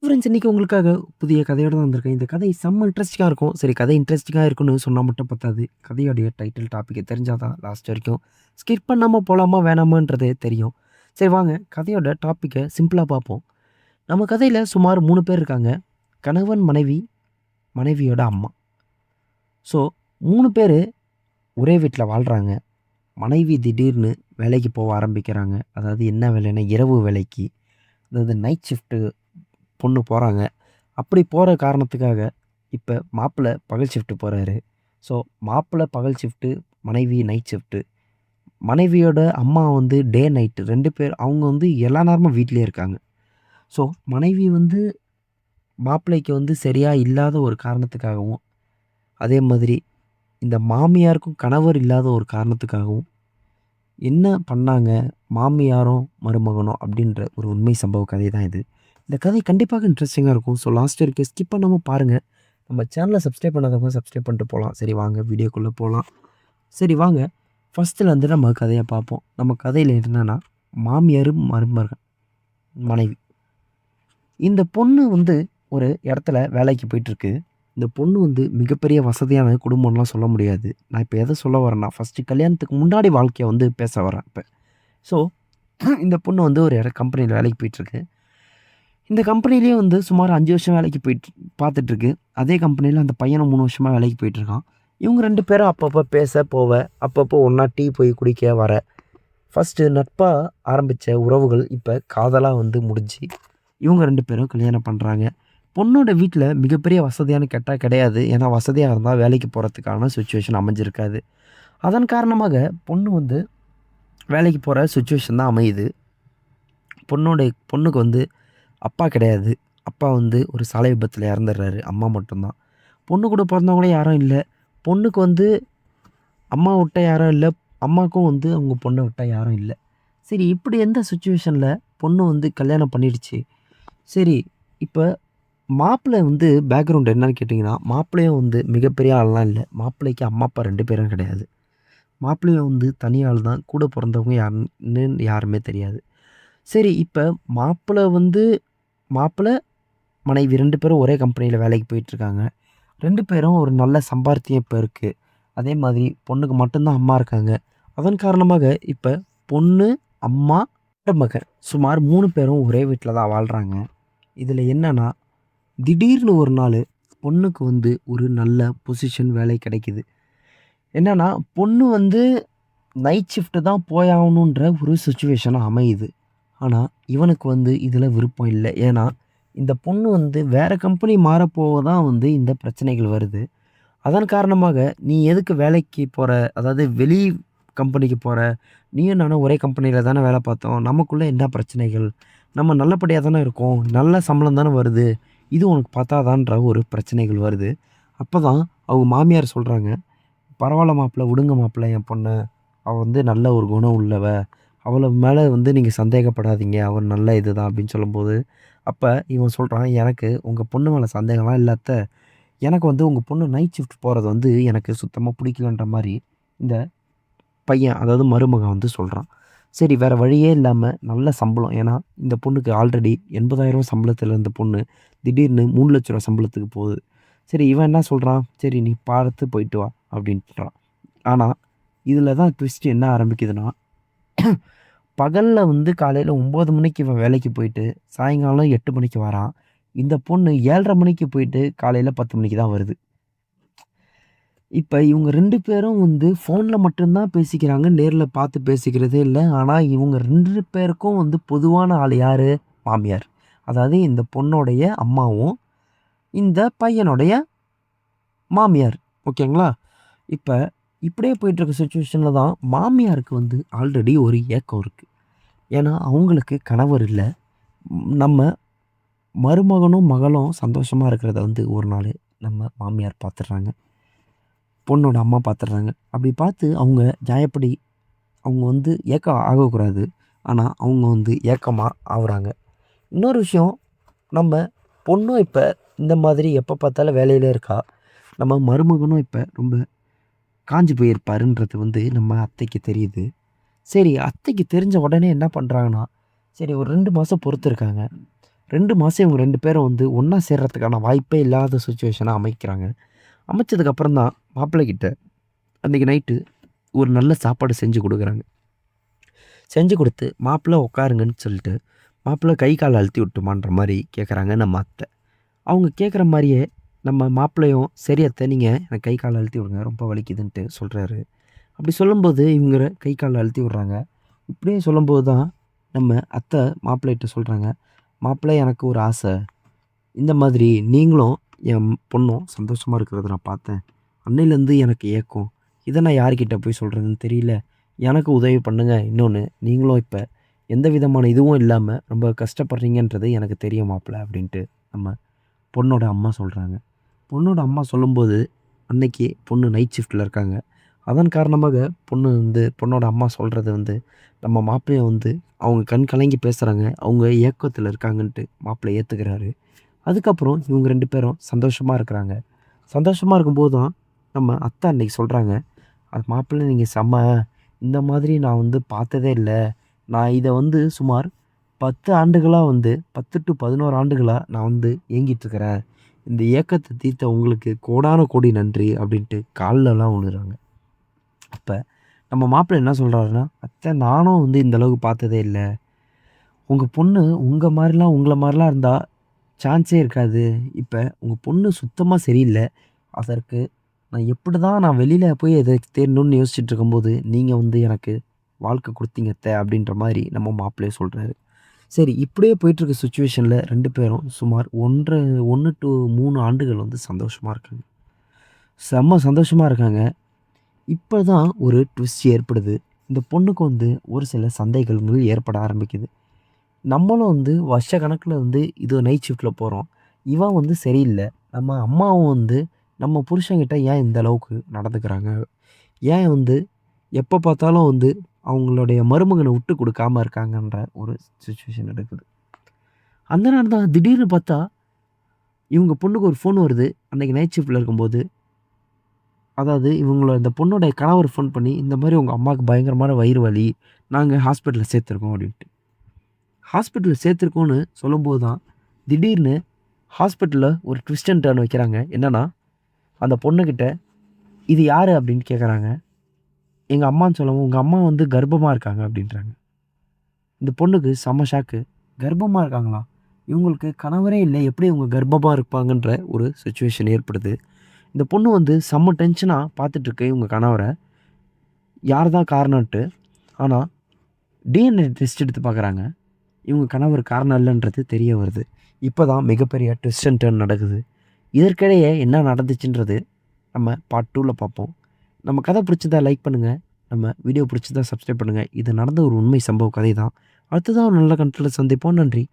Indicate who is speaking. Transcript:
Speaker 1: Friends இன்னைக்கு உங்களுக்காக புதிய கதையோட தான் வந்திருக்கேன். இந்த கதை செம்ம இன்ட்ரெஸ்டிங்கா இருக்கும். சரி கதை இன்ட்ரெஸ்டிங்கா இருக்குன்னு சொன்னா மட்டும் பத்தாது. கதையோடைய டைட்டில் டாபிக் தெரிஞ்சா தான் லாஸ்ட் வரைக்கும் ஸ்கிப் பண்ணாம போலாமா வேணாமான்றது தெரியும். சரி வாங்க கதையோட டாபிக்க சிம்பிளா பார்ப்போம். நம்ம கதையில சுமார் 3 பேர் இருக்காங்க. கணவன், மனைவி, மனைவியோட அம்மா. ஸோ 3 பேரு ஒரே வீட்ல வாழ்றாங்க. மனைவி திடீர்னு வேலைக்கு போக ஆரம்பிக்கிறாங்க. அதாவது என்ன வேலைன்னா இரவு வேலைக்கு. அதாவது நைட் ஷிஃப்ட்டு பொண்ணு போறாங்க. அப்படி போற காரணத்துக்காக, இப்ப மாப்பிள பகல் ஷிஃப்ட் போறாரு. ஸோ, மாப்பிள பகல் ஷிஃப்ட்டு, மனைவி நைட் ஷிஃப்ட்டு. மனைவியோட அம்மா வந்து டே, நைட் 2 பேர் அவங்க வந்து எல்லா நேரமும் வீட்லயே இருக்காங்க. ஸோ, மனைவி வந்து மாப்பிள்ளைக்கு வந்து சரியா இல்லாத ஒரு காரணத்துக்காகவும், அதே மாதிரி இந்த மாமியாருக்கும் கணவர் இல்லாத ஒரு காரணத்துக்காகவும், என்ன பண்ணாங்க மாமியாரும், மருமகனும் அப்படின்ற ஒரு உண்மை சம்பவ கதை தான் இது. இந்த கதை கண்டிப்பாக இன்ட்ரெஸ்டிங்கா இருக்கும். ஸோ, லாஸ்ட் வரைக்கும் ஸ்கிப் பண்ணாம பாருங்க. நம்ம சேனலை சப்ஸ்கிரைப் பண்ணாதவங்க சப்ஸ்கிரைப் பண்ணிட்டு போகலாம். சரி வாங்க வீடியோக்குள்ளே போகலாம். சரி வாங்க ஃபஸ்ட்டுலேருந்து நம்ம கதையை பார்ப்போம். நம்ம கதையில் என்னென்னா மாமியார் மருமகன் மனைவி. இந்த பொண்ணு வந்து ஒரு இடத்துல வேலைக்கு போயிட்டுருக்கு. இந்த பொண்ணு வந்து மிகப்பெரிய வசதியான குடும்பம்லாம் சொல்ல முடியாது. நான் இப்போ எதை சொல்ல வரேன்னா ஃபஸ்ட்டு கல்யாணத்துக்கு முன்னாடி வாழ்க்கையை வந்து பேச வரேன் இப்போ. ஸோ இந்த பொண்ணு வந்து ஒரு கம்பெனியில் வேலைக்கு போயிட்டுருக்கு. இந்த கம்பெனிலேயே வந்து சுமார் 5 வருஷம் வேலைக்கு போயிட்டு பார்த்துட்ருக்கு. அதே கம்பெனியில அந்த பையனும் 3 வருஷமா வேலைக்கு போயிட்டுருக்கான். இவங்க 2 பேரும் அப்பப்போ பேச, போவ, அப்பப்போ ஒண்ணா டீ போய் குடிக்க, வர. ஃபர்ஸ்ட்டு நட்பா ஆரம்பிச்ச உறவுகள் இப்ப காதலா வந்து முடிஞ்சு, இவங்க 2 பேரும் கல்யாணம் பண்றாங்க. பொண்ணோட வீட்ல மிகப்பெரிய வசதியான்னு கேட்டா கிடையாது. ஏன்னா வசதியா இருந்தா வேலைக்கு போறதுக்கான சிச்சுவேஷன் அமைஞ்சிருக்காது. அதன் காரணமாக பொண்ணு வந்து வேலைக்கு போற சிச்சுவேஷன் தான் அமையுது. பொண்ணுக்கு வந்து அப்பா கிடையாது. அப்பா வந்து ஒரு சாலை விபத்துல இறந்துடுறாரு. அம்மா மட்டும் தான். பொண்ணு கூட பொறந்தவங்களும் யாரும் இல்ல. பொண்ணுக்கு வந்து அம்மா விட்டா யாரும் இல்ல. அம்மாவுக்கும் வந்து அவங்க பொண்ண விட்டா யாரும் இல்ல. சரி இப்படி எந்த சிச்சுவேஷன்ல பொண்ணு வந்து கல்யாணம் பண்ணிடுச்சு. சரி இப்ப மாப்பிள்ளை வந்து பேக்ரவுண்ட் என்னன்னு கேட்டிங்கன்னா, மாப்பிள்ளையும் வந்து மிகப்பெரிய ஆள்லாம் இல்ல. மாப்பிள்ளைக்கு அம்மா, அப்பா 2 பேரும் கிடையாது. மாப்பிள்ளையும் வந்து தனி ஆள் தான். கூட பொறந்தவங்க யாருன்னு யாருமே தெரியாது. சரி இப்ப மாப்பிள்ளை வந்து மாப்பிள்ளை மனைவி 2 பேரும் ஒரே கம்பெனியில வேலைக்கு போயிட்டுருக்காங்க. 2 பேரும் ஒரு நல்ல சம்பாத்தியம் இப்ப இருக்கு. அதே மாதிரி பொண்ணுக்கு மட்டும் தான் அம்மா இருக்காங்க. அதன் காரணமாக இப்ப பொண்ணு, அம்மா, மகன் சுமார் 3 பேரும் ஒரே வீட்ல தான் வாழ்றாங்க. இதுல என்னன்னா, திடீர்னு ஒரு நாளு பொண்ணுக்கு வந்து ஒரு நல்ல பொசிஷன் வேலை கிடைக்குது. என்னன்னா, பொண்ணு வந்து நைட் ஷிஃப்ட் தான் போயாகணுன்ற ஒரு சிச்சுவேஷன் அமையுது. ஆனா, இவனுக்கு வந்து இதில விருப்பம் இல்ல. ஏன்னா, இந்த பொண்ணு வந்து வேற கம்பெனி மாறப்போக தான் வந்து இந்த பிரச்சனைகள் வருது. அதன் காரணமாக, "நீ எதுக்கு வேலைக்கு போற? அதாவது வெளி கம்பெனிக்கு போற? நீயும் நானும் ஒரே கம்பெனியில தானே வேலை பார்த்தோம். நமக்குள்ள என்ன பிரச்சனைகள்? நம்ம நல்லபடியா தானே இருக்கோம். நல்ல சம்பளம் தானே வருது. இது உனக்கு பத்தாதான்ற ஒரு பிரச்சனைகள் வருது." அப்பதான் அவங்க மாமியார் சொல்றாங்க, "பரவால்ல மாப்பிள, விடுங்க மாப்பிள என் பொண்ண. அவ வந்து நல்ல ஒரு குணம் உள்ளவ. அவள மேல வந்து நீங்க சந்தேகப்படாதீங்க. அவ நல்ல இதுதான்." அப்படின்னு சொல்லும்போது, அப்ப இவன் சொல்றான், "எனக்கு உங்க பொண்ணு மேல சந்தேகம்லாம் இல்ல அத்த. எனக்கு வந்து உங்க பொண்ணு நைட் ஷிஃப்ட் போறது வந்து எனக்கு சுத்தமா பிடிக்கலன்ற மாரி இந்த பையன், அதாவது மருமகன் வந்து சொல்றான். சரி வேற வழியே இல்லாம நல்ல சம்பளம். ஏன்னா, இந்த பொண்ணுக்கு ஆல்ரெடி 80,000 சம்பளத்தில இருந்த பொண்ணு, திடீர்னு 3,00,000 சம்பளத்துக்கு போகுது. சரி இவன் என்ன சொல்றான், "சரி நீ பார்த்து போயிட்டு வா" அப்படின்றான். ஆனா, இதில தான் ட்விஸ்ட் என்ன ஆரம்பிக்குதுன்னா, பகல்ல வந்து காலையில 9 மணிக்கு இவன் வேலைக்கு போயிட்டு, சாயங்காலம் 8 மணிக்கு வரான். இந்த பொண்ணு 7:30 மணிக்கு போயிட்டு, காலையில 10 மணிக்கு தான் வருது. இப்ப இவங்க 2 பேரும் வந்து ஃபோன்ல மட்டும் தான் பேசிக்கிறாங்க. நேர்ல பார்த்து பேசிக்கிறதே இல்ல. ஆனா, இவங்க 2 பேருக்கும் வந்து பொதுவான ஆள் யாரு? மாமியார். அதாவது இந்த பொண்ணோடைய அம்மாவும், இந்த பையனுடைய மாமியார். ஓகேங்களா? இப்ப இப்படியே போயிட்டுருக்க சிச்சுவேஷன்ல தான் மாமியாருக்கு வந்து ஆல்ரெடி ஒரு ஏக்கம் இருக்கு. ஏன்னா, அவங்களுக்கு கணவர் இல்ல. நம்ம மருமகனும், மகளும் சந்தோஷமா இருக்கிறத வந்து ஒரு நாளு நம்ம மாமியார் பார்த்துடுறாங்க. பொண்ணோட அம்மா பார்த்துடுறாங்க. அப்படி பார்த்து அவங்க நியாயப்படி அவங்க வந்து ஏக்கம் ஆகக்கூடாது. ஆனா, அவங்க வந்து ஏக்கமா ஆவுறாங்க. இன்னொரு விஷயம், நம்ம பொண்ணும் இப்ப இந்த மாதிரி எப்ப பார்த்தாலும் வேலையிலே இருக்கா. நம்ம மருமகனும் இப்ப ரொம்ப காஞ்சு போயிருப்பாருன்றது வந்து நம்ம அத்தைக்கு தெரியுது. சரி அத்தைக்கு தெரிஞ்ச உடனே என்ன பண்றாங்கன்னா, சரி ஒரு 2 மாசம் பொறுத்திருக்காங்க. 2 மாசம் இவங்க 2 பேரும் வந்து ஒண்ணா சேர்றதுக்கான வாய்ப்பே இல்லாத சிச்சுவேஷன அமைக்கிறாங்க. அமைச்சதுக்கப்புறம் தான் மாப்பிள்ளை கிட்ட அன்னைக்கு நைட்டு ஒரு நல்ல சாப்பாடு செஞ்சு குடுக்குறாங்க. செஞ்சு குடுத்து, மாப்பிள உட்காருங்கன்னு சொல்லிட்டு, மாப்பிள கை கால் அழுத்தி விட்டுமான்ற மாரி கேட்குறாங்க நம்ம அத்தை. அவங்க கேட்குற மாரியே நம்ம மாப்பிள்ளையும், "சரி அத்தை நீங்க எனக்கு கை கால் அழுத்தி விடுங்க. ரொம்ப வலிக்குதுன்ட்டு" சொல்றாரு. அப்படி சொல்லும்போது இவங்க கை கால் அழுத்தி விடுறாங்க. இப்படியே சொல்லும்போது தான் நம்ம அத்தை மாப்பிள்ளைட்ட சொல்றாங்க, "மாப்பிள எனக்கு ஒரு ஆசை. இந்த மாதிரி நீங்களும், என் பொண்ணும் சந்தோஷமா இருக்கிறத நான் பார்த்தேன். அன்னையிலேருந்து எனக்கு ஏக்கம். இத நான் யார்கிட்ட போய் சொல்றதுன்னு தெரியல. எனக்கு உதவி பண்ணுங்க. இன்னொன்னு, நீங்களும் இப்ப எந்த விதமான இதுவும் இல்லாம ரொம்ப கஷ்டப்படுறீங்கன்றது எனக்கு தெரியும் மாப்ள" அப்படின்ட்டு நம்ம பொண்ணோட அம்மா சொல்றாங்க. பொண்ணோட அம்மா சொல்லும்போது, அன்னைக்கு பொண்ணு நைட் ஷிஃப்ட்ல இருக்காங்க. அதன் காரணமாக பொண்ணோட அம்மா சொல்றது வந்து, நம்ம மாப்பிள்ளைய வந்து அவங்க கண் கலங்கி பேசுறாங்க. அவங்க ஏக்கத்துல இருக்காங்கன்ட்டு மாப்பிள்ளை ஏத்துக்கிறாரு. அதுக்கப்புறம் இவங்க 2 பேரும் சந்தோஷமா இருக்கிறாங்க. சந்தோஷமா இருக்கும்போது தான், நம்ம அத்தை அன்னைக்கு சொல்றாங்க, "அது மாப்பிள்ளை நீங்க செம்ம. இந்த மாதிரி நான் வந்து பார்த்ததே இல்ல. நான் இத வந்து சுமார் 10 ஆண்டுகளா வந்து 10 டூ 11 ஆண்டுகளா நான் வந்து ஏங்கிட்டு இருக்கிறேன். இந்த ஏக்கத்த தீர்த்த உங்களுக்கு கோடான கோடி நன்றி" அப்படின்ட்டு கால்லலாம் விழுறாங்க. அப்ப நம்ம மாப்பிள்ளை என்ன சொல்றாருன்னா, "அத்தை நானும் வந்து இந்த அளவுக்கு பார்த்ததே இல்ல. உங்க பொண்ணு உங்கள மாரிலாம் இருந்தா சான்ஸே இருக்காது. இப்ப உங்க பொண்ணு சுத்தமா சரியில்ல. அதற்கு நான் எப்படிதான் நான் வெளியில போய் எத தேடணும்னு யோசிச்சுட்டு இருக்கும்போது, நீங்க வந்து எனக்கு வாழ்க்கை குடுத்தீங்க அத்த" அப்படின்ற மாரி நம்ம மாப்பிள்ளை சொல்றாரு. சரி இப்படியே போயிட்டுருக்க சிச்சுவேஷன்ல 2 பேரும் சுமார் 1 டூ 3 ஆண்டுகள் வந்து சந்தோஷமா இருக்காங்க. செம்ம சந்தோஷமா இருக்காங்க. இப்பதான் ஒரு ட்விஸ்ட் ஏற்படுது. இந்த பொண்ணுக்கு வந்து ஒரு சில சந்தேகங்கள் ஏற்பட ஆரம்பிக்குது. நம்மளும் வந்து வருஷக்கணக்குல வந்து இது நைட் ஷிஃப்ட்ல போறோம். இவன் வந்து சரியில்ல. நம்ம அம்மாவும் வந்து நம்ம புருஷன்கிட்ட ஏன் இந்த அளவுக்கு நடந்துக்கிறாங்க? ஏன் வந்து எப்ப பார்த்தாலும் வந்து அவங்களுடைய மருமகன விட்டு குடுக்காம இருக்காங்கன்ற ஒரு சிச்சுவேஷன் இருக்குது. அந்த நேரம் தான் திடீர்னு பார்த்தா, இவங்க பொண்ணுக்கு ஒரு ஃபோன் வருது. அன்னைக்கு நைட் ஷிஃப்ட்ல இருக்கும்போது. அதாவது இந்த பொண்ணோட கணவர் ஃபோன் பண்ணி, "இந்த மாரி உங்க அம்மாவுக்கு பயங்கரமான வயிறு வலி. நாங்க ஹாஸ்பிட்டல்ல சேர்த்துருக்கோம்" அப்படின்ட்டு. ஹாஸ்பிட்டல்ல சேர்த்துருக்கோம்னு சொல்லும்போது தான், திடீர்னு ஹாஸ்பிட்டல்ல ஒரு ட்விஸ்ட் அண்ட் டர்ன் வைக்கிறாங்க. என்னன்னா, அந்த பொண்ணுகிட்ட, "இது யாரு?" அப்படின்னு கேட்கறாங்க. எங்க அம்மான்னு சொல்லவும், "உங்க அம்மா வந்து கர்ப்பமா இருக்காங்க" அப்படின்றாங்க. இந்த பொண்ணுக்கு செம்ம ஷாக்கு. கர்ப்பமா இருக்காங்களா? இவங்களுக்கு கணவரே இல்ல. எப்படி இவங்க கர்ப்பமா இருப்பாங்கன்ற ஒரு சிச்சுவேஷன் ஏற்படுது. இந்த பொண்ணு வந்து செம்ம டென்ஷனா பார்த்துட்டுருக்கு இவங்க கணவர. யார் தான் காரணம்ன்ட்டு. ஆனா, டிஎன்ஏ டெஸ்ட் எடுத்து பார்க்குறாங்க. இவங்க கணவர் காரணம் இல்லன்றது தெரிய வருது. இப்ப தான் மிகப்பெரிய ட்விஸ்ட் அண்ட் டர்ன் நடக்குது. இதற்கிடையே என்ன நடந்துச்சுன்றது நம்ம பார்ட் 2ல பார்ப்போம். நம்ம கதை பிடிச்சிருந்தா லைக் பண்ணுங்க. நம்ம வீடியோ பிடிச்சிருந்தா சப்ஸ்கிரைப் பண்ணுங்க. இது நடந்த ஒரு உண்மை சம்பவ கதை தான். அடுத்ததா ஒரு நல்ல கண்டென்ட்ல சந்திப்போம். நன்றி.